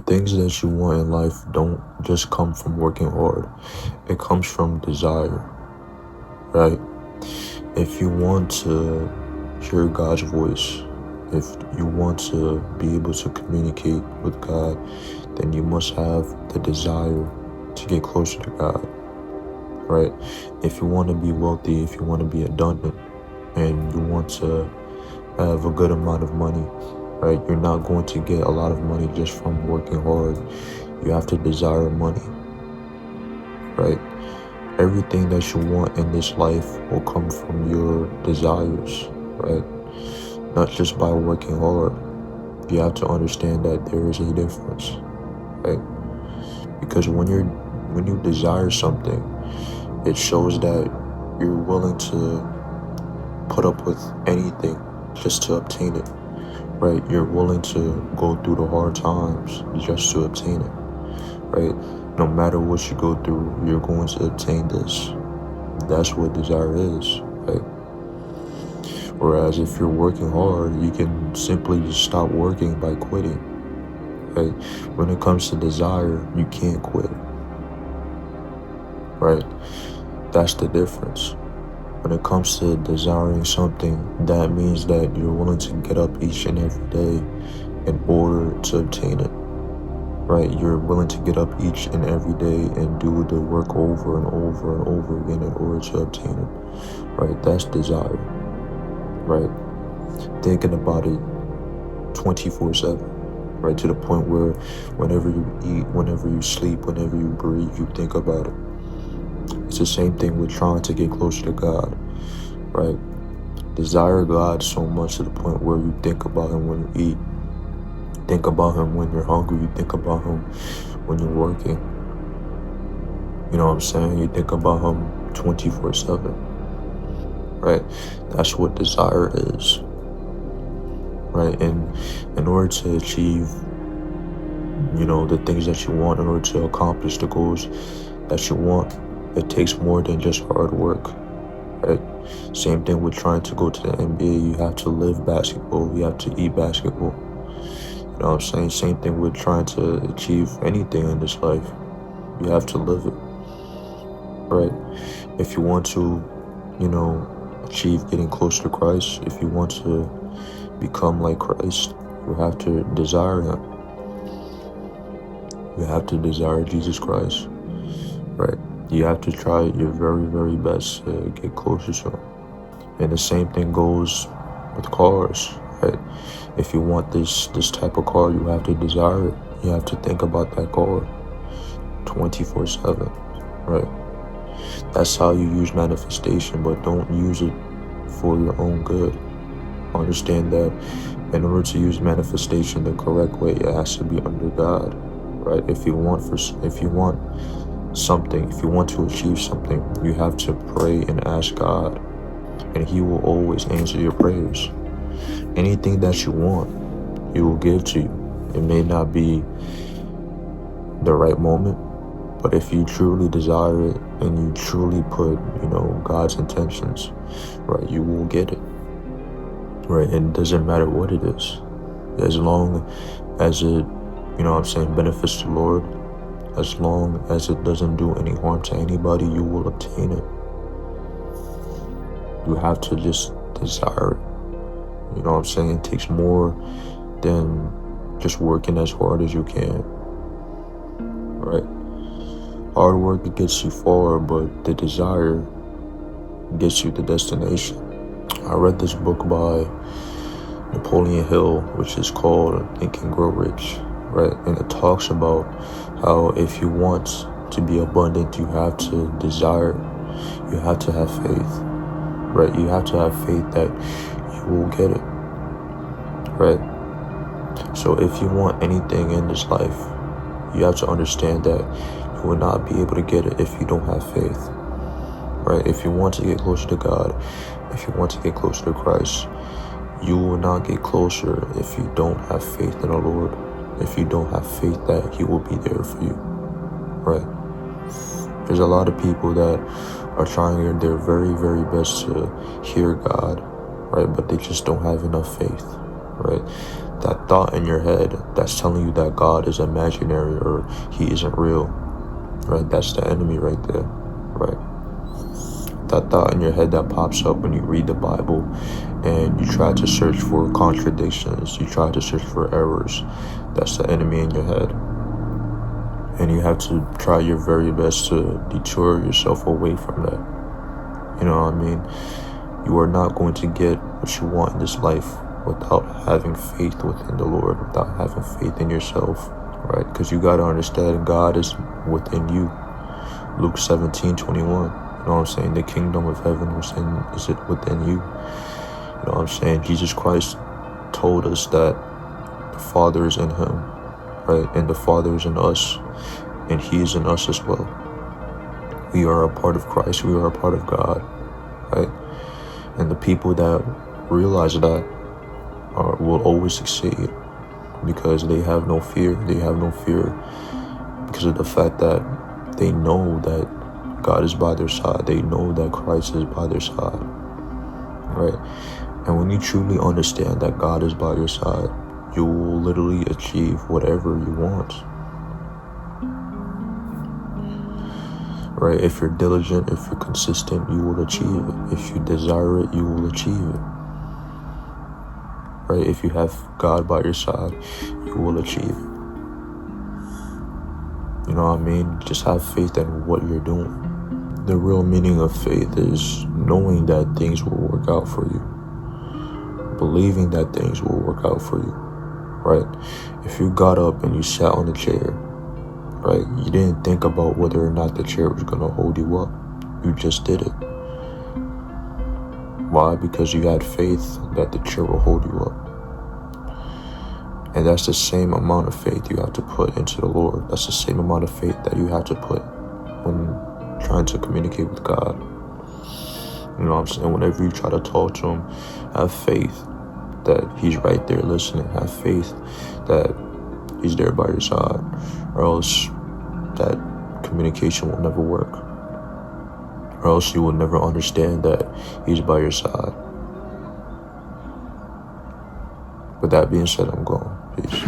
things that you want in life don't just come from working hard. It comes from desire, right? If you want to hear God's voice, if you want to be able to communicate with God, then you must have the desire to get closer to God, right? If you want to be wealthy, if you want to be abundant, and you want to have a good amount of money, right? You're not going to get a lot of money just from working hard. You have to desire money, right? Everything that you want in this life will come from your desires, right? Not just by working hard. You have to understand that there is a difference, right? Because when you desire something, it shows that you're willing to put up with anything just to obtain it, right? You're willing to go through the hard times just to obtain it, right? No matter what you go through, you're going to obtain this. That's what desire is, right? Whereas if you're working hard, you can simply just stop working by quitting, right? When it comes to desire, you can't quit, right? That's the difference. When it comes to desiring something, that means that you're willing to get up each and every day in order to obtain it, right? You're willing to get up each and every day and do the work over and over and over again in order to obtain it, right? That's desire, right? Thinking about it 24/7, right? To the point where whenever you eat, whenever you sleep, whenever you breathe, you think about it. It's the same thing with trying to get closer to God, right? Desire God so much to the point where you think about him when you eat. Think about him when you're hungry. You think about him when you're working. You know what I'm saying? You think about him 24/7, right? That's what desire is, right? And in order to achieve, the things that you want, in order to accomplish the goals that you want, it takes more than just hard work, right? Same thing with trying to go to the NBA. You have to live basketball. You have to eat basketball. You know what I'm saying? Same thing with trying to achieve anything in this life. You have to live it, right? If you want to, achieve getting closer to Christ, if you want to become like Christ, you have to desire him. You have to desire Jesus Christ, right? You have to try your very, very best to get closer to him. And the same thing goes with cars, right? If you want this type of car, you have to desire it. You have to think about that car 24/7, right? That's how you use manifestation, but don't use it for your own good. Understand that in order to use manifestation the correct way, it has to be under God, right? If you want something, if you want to achieve something, you have to pray and ask God, and he will always answer your prayers. Anything that you want, he will give to you. It may not be the right moment, but if you truly desire it and you truly put, God's intentions, right, you will get it, right? And it doesn't matter what it is, as long as it, benefits the Lord, as long as it doesn't do any harm to anybody, you will obtain it. You have to just desire it. You know what I'm saying? It takes more than just working as hard as you can, right? Hard work gets you far, but the desire gets you the destination. I read this book by Napoleon Hill, which is called Think and Grow Rich, right? And it talks about how if you want to be abundant, you have to desire, you have to have faith, right? You have to have faith that you will get it, right? So if you want anything in this life, you have to understand that you will not be able to get it if you don't have faith, right? If you want to get closer to God, if you want to get closer to Christ, you will not get closer if you don't have faith in the Lord, if you don't have faith that he will be there for you, right? There's a lot of people that are trying their very, very best to hear God, right? But they just don't have enough faith, right? that thought in your head that's telling you that God is imaginary or he isn't real, right? That's the enemy right there, right? That thought in your head that pops up when you read the Bible and you try to search for contradictions, you try to search for errors, that's the enemy in your head. And you have to try your very best to detour yourself away from that. You know what I mean? You are not going to get what you want in this life without having faith within the Lord, without having faith in yourself, right? Because you got to understand God is within you. Luke 17:21. You know what I'm saying? The kingdom of heaven is it within you. You know what I'm saying? Jesus Christ told us that the Father is in him, right? And the Father is in us, and he is in us as well. We are a part of Christ. We are a part of God, right? And the people that realize that will always succeed because they have no fear. They have no fear because of the fact that they know that God is by their side. They know that Christ is by their side, right? And when you truly understand that God is by your side, you will literally achieve whatever you want, right? If you're diligent, if you're consistent, you will achieve it. If you desire it, you will achieve it, right? If you have God by your side, you will achieve it. You know what I mean? Just have faith in what you're doing. The real meaning of faith is knowing that things will work out for you, believing that things will work out for you, right? If you got up and you sat on the chair, right, you didn't think about whether or not the chair was going to hold you up. You just did it. Why? Because you had faith that the chair will hold you up. And that's the same amount of faith you have to put into the Lord. That's the same amount of faith that you have to put when trying to communicate with God. You know what I'm saying? Whenever you try to talk to him, have faith that he's right there listening. Have faith that he's there by your side, or else that communication will never work, or else you will never understand that he's by your side. With that being said, I'm gone. Peace.